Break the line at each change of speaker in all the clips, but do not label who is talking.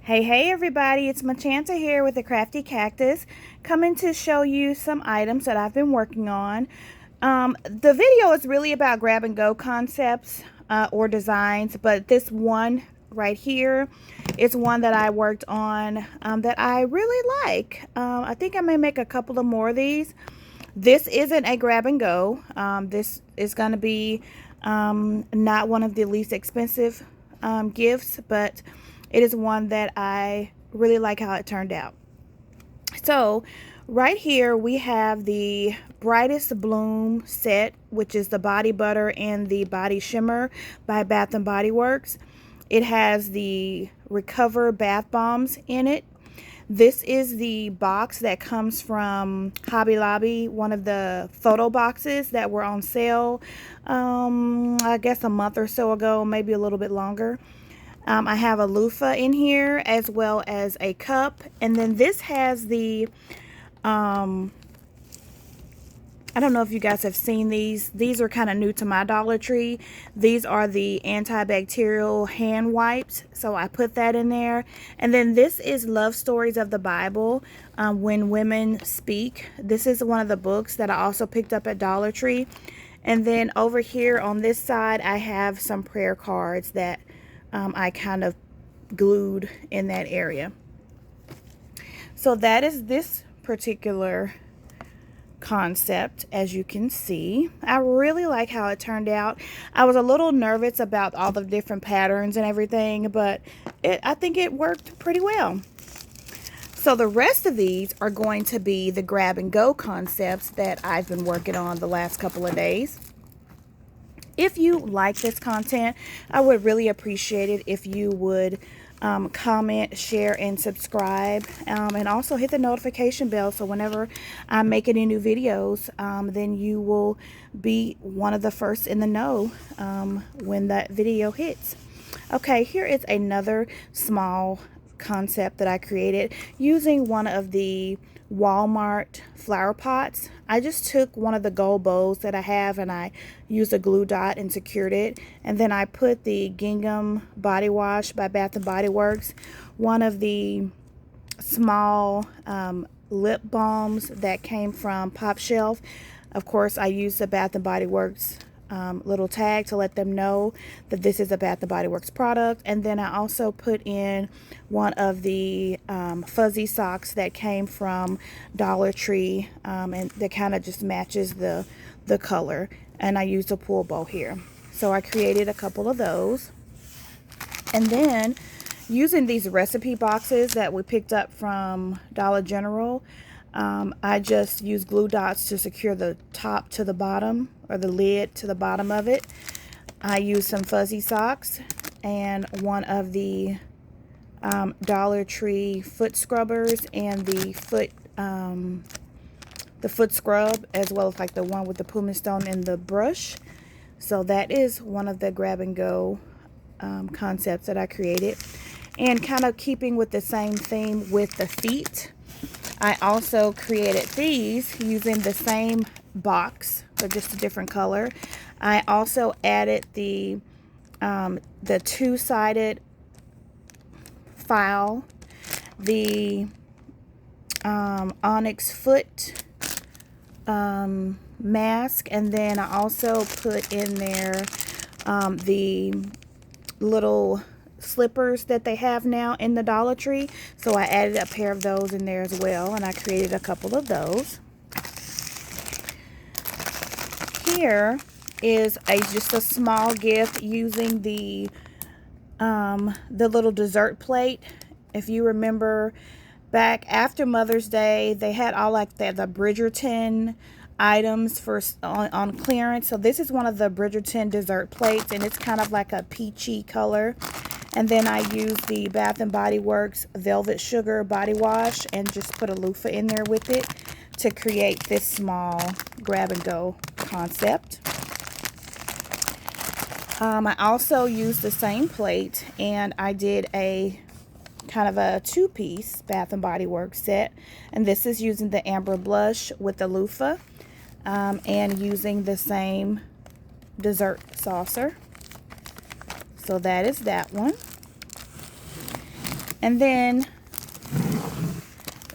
Hey everybody, it's Machanta here with the Crafty Cactus, coming to show you some items that I've been working on. The video is really about grab and go concepts or designs, but this one right here is one that I worked on that I really like. I think I may make a couple of more of these. This isn't a grab and go. This is going to be not one of the least expensive gifts, but it is one that I really like how it turned out. So right here we have the Brightest Bloom set, which is the body butter and the body shimmer by Bath and Body Works. It has the Recover bath bombs in it. This is the box that comes from Hobby Lobby, one of the photo boxes that were on sale, I guess a month or so ago, maybe a little bit longer. I have a loofah in here as well as a cup. And then this has the, I don't know if you guys have seen these. These are kind of new to my Dollar Tree. These are the antibacterial hand wipes. So I put that in there. And then this is Love Stories of the Bible, When Women Speak. This is one of the books that I also picked up at Dollar Tree. And then over here on this side, I have some prayer cards that I kind of glued in that area. So that is this particular concept. As you can see, I really like how it turned out. I was a little nervous about all the different patterns and everything, but I think it worked pretty well. So the rest of these are going to be the grab and go concepts that I've been working on the last couple of days. If you like this content, I would really appreciate it if you would comment, share, and subscribe, and also hit the notification bell so whenever I make any new videos, then you will be one of the first in the know when that video hits. Okay, here is another small concept that I created using one of the Walmart flower pots. I just took one of the gold bowls that I have and I used a glue dot and secured it, and then I put the Gingham body wash by Bath and Body Works, one of the small lip balms that came from Pop Shelf. Of course, I used the Bath and Body Works little tag to let them know that this is a Bath and Body Works product. And then I also put in one of the fuzzy socks that came from Dollar Tree, and that kind of just matches the color. And I used a pool bow here. So I created a couple of those. And then using these recipe boxes that we picked up from Dollar General, I just use glue dots to secure the top to the bottom, or the lid to the bottom of it. I use some fuzzy socks and one of the Dollar Tree foot scrubbers and the foot scrub, as well as like the one with the pumice stone and the brush. So that is one of the grab and go concepts that I created. And kind of keeping with the same theme with the feet, I also created these using the same box, but just a different color. I also added the two-sided file, the onyx foot mask, and then I also put in there the little slippers that they have now in the Dollar Tree. So I added a pair of those in there as well, and I created a couple of those. Here is just a small gift using the little dessert plate. If you remember back after Mother's Day, they had all like the Bridgerton items on clearance. So this is one of the Bridgerton dessert plates, and it's kind of like a peachy color. And then I used the Bath and Body Works Velvet Sugar body wash and just put a loofah in there with it to create this small grab and go concept. I also used the same plate, and I did a kind of a two-piece Bath and Body Works set, and this is using the amber blush with the loofah, and using the same dessert saucer. So that is that one. And then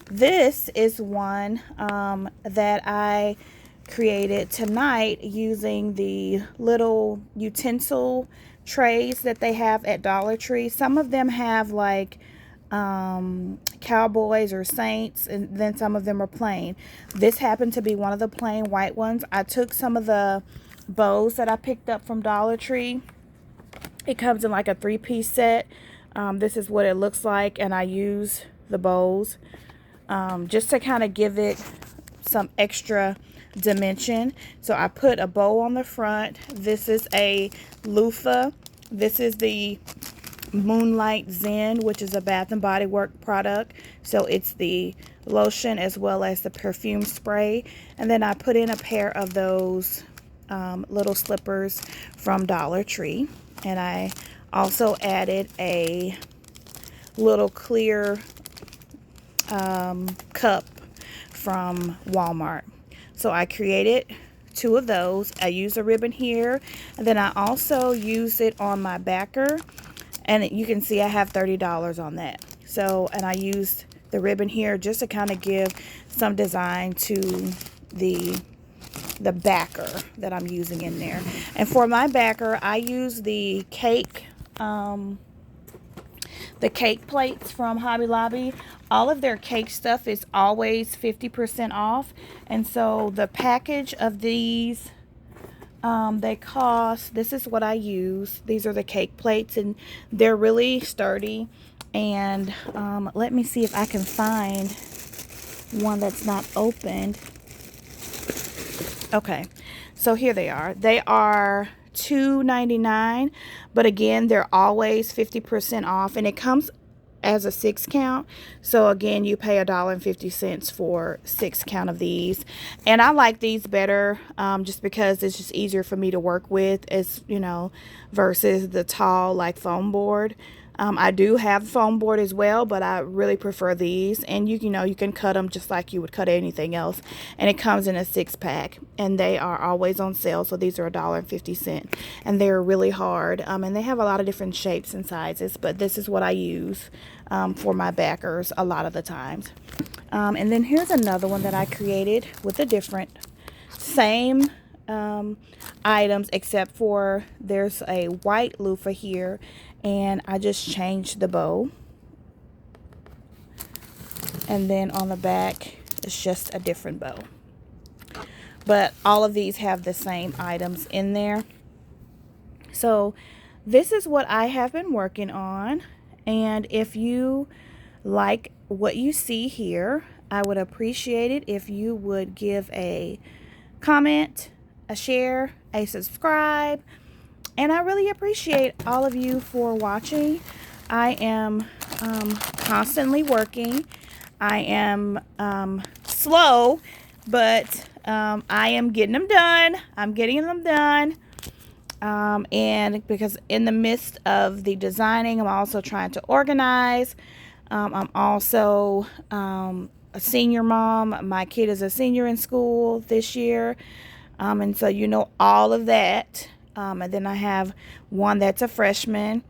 this is one that I created tonight using the little utensil trays that they have at Dollar Tree. Some of them have like cowboys or saints, and then some of them are plain. This happened to be one of the plain white ones. I took some of the bows that I picked up from Dollar Tree. It comes in like a 3-piece set. This is what it looks like, and I use the bows just to kind of give it some extra dimension. So I put a bow on the front. This is a loofah. This is the Moonlight Zen, which is a Bath and Body Works product. So it's the lotion as well as the perfume spray. And then I put in a pair of those little slippers from Dollar Tree. And I also added a little clear cup from Walmart. So I created 2 of those. I use a ribbon here, and then I also use it on my backer, and you can see I have $30 on that. So, and I used the ribbon here just to kind of give some design to the backer that I'm using in there. And for my backer, I use the cake plates from Hobby Lobby. All of their cake stuff is always 50% off. And so the package of these, they cost, this is what I use. These are the cake plates, and they're really sturdy. And let me see if I can find one that's not opened. Okay, so here they are. They are $2.99, but again, they're always 50% off, and it comes as a 6 count. So again, you pay $1.50 for 6 count of these, and I like these better just because it's just easier for me to work with, as you know, versus the tall like foam board. I do have foam board as well, but I really prefer these. And you know, you can cut them just like you would cut anything else. And it comes in a 6-pack, and they are always on sale. So these are $1.50, and they're really hard. And they have a lot of different shapes and sizes, but this is what I use for my backers a lot of the times. And then here's another one that I created with a different, same items, except for there's a white loofah here, and I just changed the bow, and then on the back it's just a different bow, but all of these have the same items in there. So this is what I have been working on, and if you like what you see here, I would appreciate it if you would give a comment, a share, a subscribe, and I really appreciate all of you for watching. I am constantly working. I am slow, but I am getting them done. I'm getting them done. And because in the midst of the designing, I'm also trying to organize. I'm also a senior mom. My kid is a senior in school this year. And so, you know, all of that. And then I have one that's a freshman.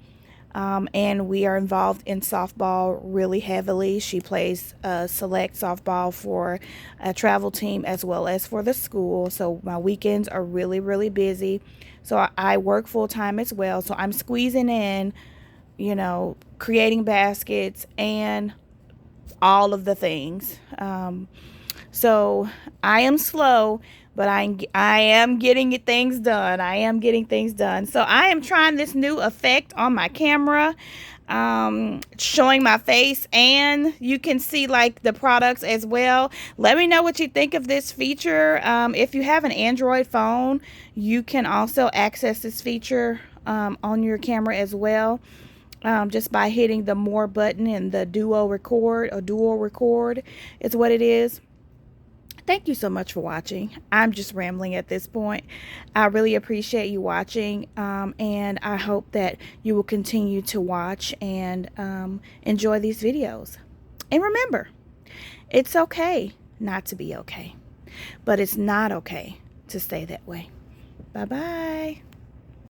And we are involved in softball really heavily. She plays select softball for a travel team as well as for the school. So my weekends are really, really busy. So I work full time as well. So I'm squeezing in, you know, creating baskets and all of the things. So I am slow, but I am getting things done. I am getting things done. So I am trying this new effect on my camera, showing my face, and you can see like the products as well. Let me know what you think of this feature. If you have an Android phone, you can also access this feature on your camera as well. Just by hitting the more button and the dual record is what it is. Thank you so much for watching. I'm just rambling at this point. I really appreciate you watching, and I hope that you will continue to watch and enjoy these videos. And remember, it's okay not to be okay, but it's not okay to stay that way. Bye-bye.